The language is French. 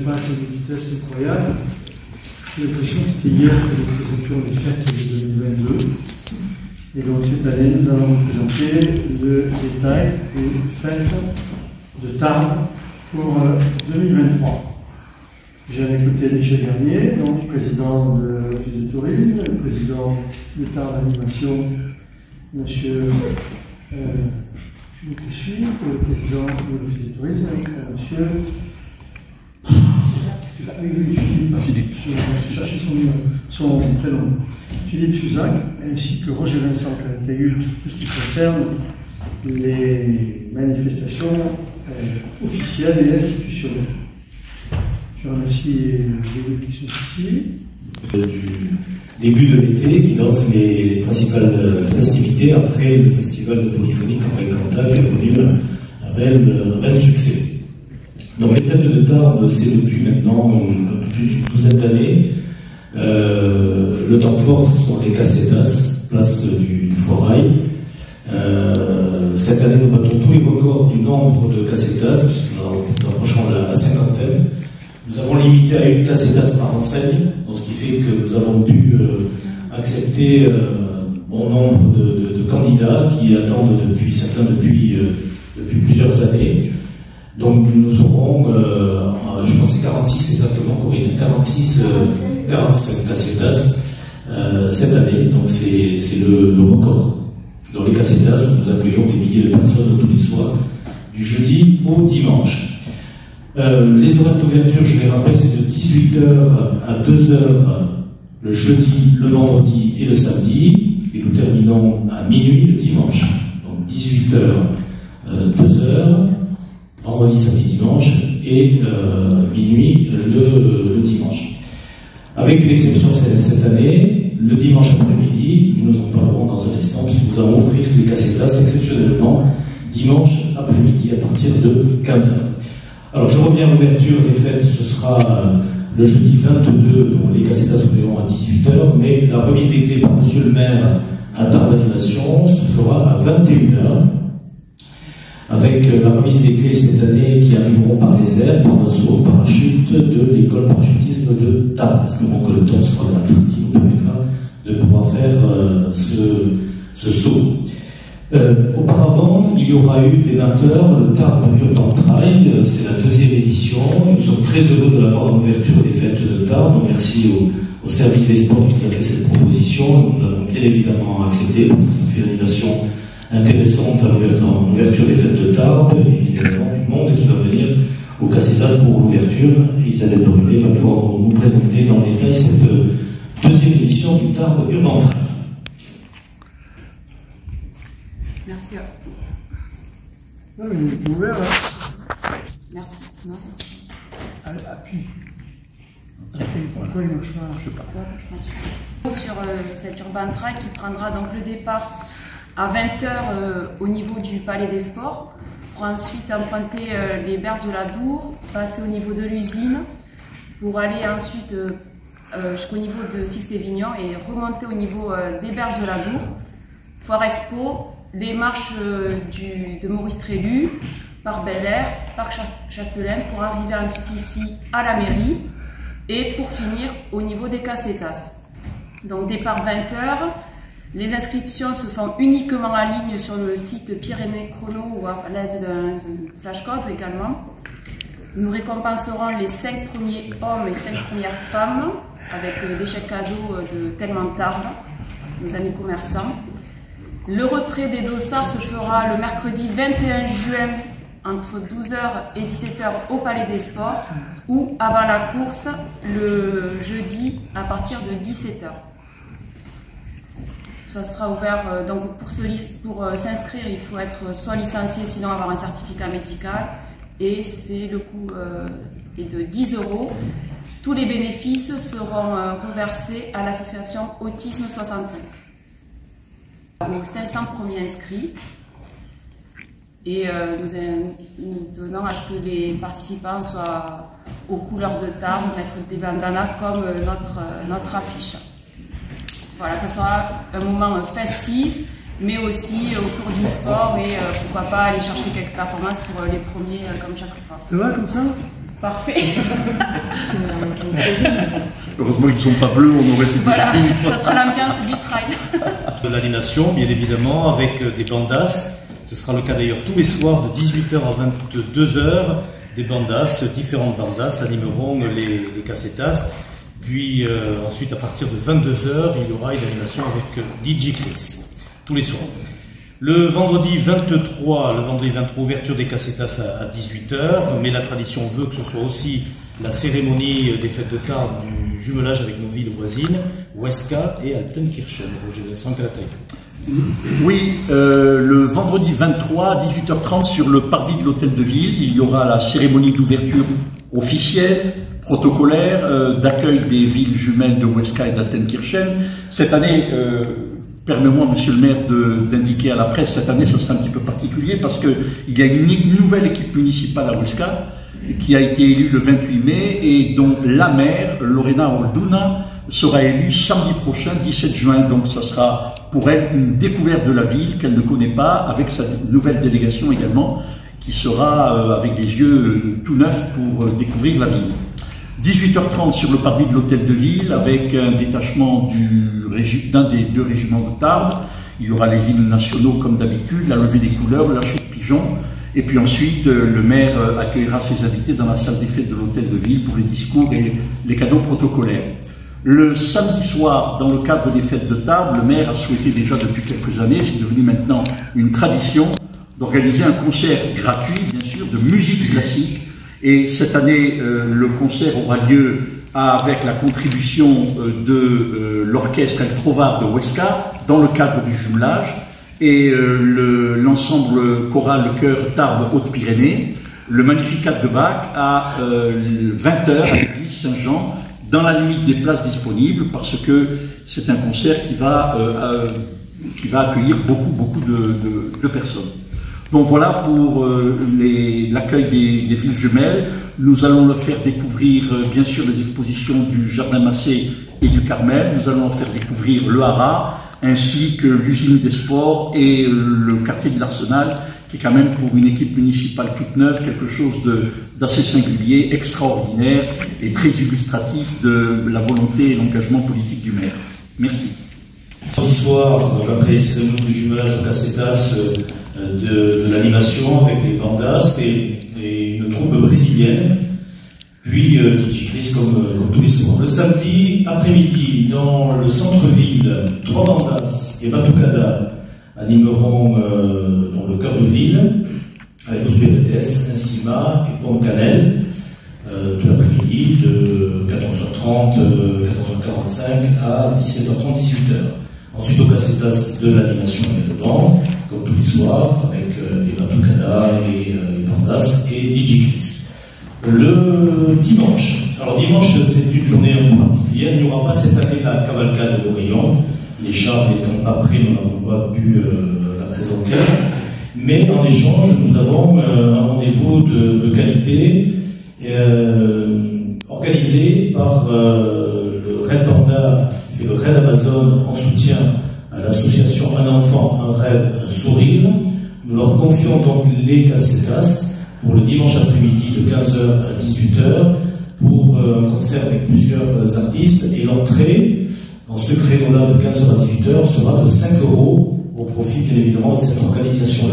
Passe à une vitesse incroyable. J'ai l'impression que c'était hier que nous présentions les fêtes de 2022. Et donc cette année, nous allons vous présenter le détail des fêtes de Tarbes pour 2023. J'ai à mes côtés Michel Garnier, donc président de l'Office de tourisme, le président de Tarbes Animation, M. Philippe Essuie, le président de l'Office de tourisme, M. Philippe, je cherchais son prénom. Philippe Suzac, ainsi que Roger Vincent Calatéhul, tout ce qui concerne les manifestations officielles et institutionnelles. Je remercie les élus qui sont ici. Du début de l'été, qui lance les principales festivités après le festival de polyphonie Cambrai-Cantal qui a connu un réel succès. Donc les fêtes de Tarbes, c'est depuis maintenant plus d'une douzaine d'années. Le temps fort sont les casetas, place du Foirail. Cette année, nous battons tous les records du nombre de casetas, puisque nous approchons la cinquantaine. Nous avons limité à une casetas par enseigne, donc ce qui fait que nous avons pu accepter bon nombre de candidats qui attendent certains depuis plusieurs années. Donc nous aurons, je pense que c'est 46 exactement, Corinne, 45 casetas cette année, donc c'est le record. Dans les casetas, nous accueillons des milliers de personnes tous les soirs, du jeudi au dimanche. Les horaires d'ouverture, je les rappelle, c'est de 18h à 2h le jeudi, le vendredi et le samedi, et nous terminons à minuit le dimanche. Donc 18h, 2h, vendredi, samedi, dimanche, et minuit le dimanche. Avec une exception cette année, le dimanche après-midi, nous en parlerons dans un instant, puisque nous allons ouvrir les casetas exceptionnellement dimanche après-midi à partir de 15h. Alors je reviens à l'ouverture des fêtes, ce sera le jeudi 22, dont les casetas s'ouvriront à 18h, mais la remise des clés par monsieur le maire à Tarbes Animation se fera à 21h. Avec la remise des clés cette année qui arriveront par les airs, par un saut au parachute de l'école parachutisme de Tarbes. Espérons que le temps sera de la partie nous permettra de pouvoir faire ce saut. Auparavant, il y aura eu dès 20h le Tarbes Urban Trail, c'est la deuxième édition. Nous sommes très heureux de l'avoir en ouverture des fêtes de Tarbes. Merci au service des sports qui a fait cette proposition. Nous l'avons bien évidemment accepté parce que ça fait une animation intéressante en ouverture des fêtes de Tarbes, et évidemment du monde qui va venir au Casetas pour l'ouverture. Isabelle Brûlé va pouvoir nous présenter dans le détail cette deuxième édition du Tarbes Urban Trail. Merci. Non, mais il est ouvert là. Merci. Non, Appuie. Pourquoi il ne marche pas? Je ne sais pas. Sur cette Urban Trail qui prendra donc le départ à 20h au niveau du Palais des Sports, pour ensuite emprunter les berges de la Dour, passer au niveau de l'usine, pour aller ensuite jusqu'au niveau de Sixte-et-Vignon et remonter au niveau des berges de la Dour, Foire Expo, les marches de Maurice Trélu, par Bel Air, par Chastelaine, pour arriver ensuite ici à la mairie, et pour finir au niveau des casetas. Donc départ 20h. Les inscriptions se font uniquement en ligne sur le site Pyrénées Chrono ou à l'aide d'un flashcode également. Nous récompenserons les 5 premiers hommes et 5 premières femmes avec des chèques cadeaux de Tellement Tarbes, nos amis commerçants. Le retrait des dossards se fera le mercredi 21 juin entre 12h et 17h au Palais des Sports ou avant la course le jeudi à partir de 17h. Ça sera ouvert, donc pour s'inscrire, il faut être soit licencié, sinon avoir un certificat médical, et c'est le coût est de 10 €. Tous les bénéfices seront reversés à l'association Autisme 65. Aux 500 premiers inscrits, et nous donnons à ce que les participants soient aux couleurs de Tarbes, mettre des bandanas comme notre affiche. Voilà, ça sera un moment festif, mais aussi autour du sport et pourquoi pas aller chercher quelques performances pour les premiers comme chaque fois. Ça va comme ça? Parfait. Heureusement qu'ils ne sont pas bleus, on aurait pu Voilà, ça sera l'ambiance du trail. De l'animation, bien évidemment, avec des bandas. Ce sera le cas d'ailleurs tous les soirs de 18h à 22h. Des bandas, différentes bandas animeront les casetas. Puis ensuite, à partir de 22h, il y aura une animation avec DJ Chris, tous les soirs. Le vendredi 23, ouverture des casetas à 18h, mais la tradition veut que ce soit aussi la cérémonie des fêtes de Tarbes du jumelage avec nos villes voisines, Huesca et Altenkirchen. Roger Vincent Calatay. Oui, le vendredi 23 à 18h30 sur le parvis de l'hôtel de ville, il y aura la cérémonie d'ouverture officielle, protocolaire, d'accueil des villes jumelles de Huesca et d'Altenkirchen. Cette année, permets-moi, monsieur le maire, d'indiquer à la presse, cette année, ça sera un petit peu particulier parce qu'il y a une nouvelle équipe municipale à Huesca qui a été élue le 28 mai et dont la maire, Lorena Olduna, sera élue samedi prochain, 17 juin. Donc ça sera pour elle une découverte de la ville qu'elle ne connaît pas, avec sa nouvelle délégation également, qui sera avec des yeux tout neufs pour découvrir la ville. 18h30 sur le parvis de l'hôtel de ville, avec un détachement d'un des deux régiments de Tarbes. Il y aura les hymnes nationaux comme d'habitude, la levée des couleurs, le lâcher de pigeons. Et puis ensuite, le maire accueillera ses invités dans la salle des fêtes de l'hôtel de ville pour les discours et les cadeaux protocolaires. Le samedi soir, dans le cadre des fêtes de Tarbes, le maire a souhaité déjà depuis quelques années, c'est devenu maintenant une tradition, d'organiser un concert gratuit, bien sûr, de musique classique. Et cette année, le concert aura lieu avec la contribution de l'orchestre El Trovar de Huesca, dans le cadre du jumelage, et l'ensemble choral Le Chœur Tarbes Haute-Pyrénées, le Magnificat de Bach à 20h à l'église Saint-Jean, dans la limite des places disponibles, parce que c'est un concert qui va accueillir beaucoup de personnes. Donc voilà pour l'accueil des villes jumelles. Nous allons leur faire découvrir bien sûr les expositions du Jardin Massé et du Carmel. Nous allons leur faire découvrir le Haras, ainsi que l'usine des sports et le quartier de l'Arsenal, qui est quand même pour une équipe municipale toute neuve quelque chose d'assez singulier, extraordinaire et très illustratif de la volonté et l'engagement politique du maire. Merci. Samedi soir, après les cérémonies de jumelage au Casetas, de l'animation avec les bandas et une troupe brésilienne, puis DJ Chris comme tous les soirs. Le samedi après-midi, dans le centre-ville, 3 bandas et Batucada animeront dans le cœur de ville, avec Los Beretes, Encima et Pont-Canel, tout l'après-midi, de 14h30, 14h45 à 17h30, 18h. Ensuite, au Casetas, de l'animation dedans, comme tous les soirs, avec les Batucada et les bandas et DJ Chris. Le dimanche, alors dimanche c'est une journée un peu particulière, il n'y aura pas cette année la cavalcade de l'Orient, les chars n'étant pas prêts, nous n'avons pas pu la présenter, mais en échange nous avons un rendez-vous de qualité organisé par le Red Panda, qui fait le Red Amazon en soutien à l'association Un enfant, un rêve, un sourire. Nous leur confions donc les casetas pour le dimanche après-midi de 15h à 18h pour un concert avec plusieurs artistes, et l'entrée dans ce créneau-là de 15h à 18h sera de 5 € au profit bien évidemment de cette organisation-là.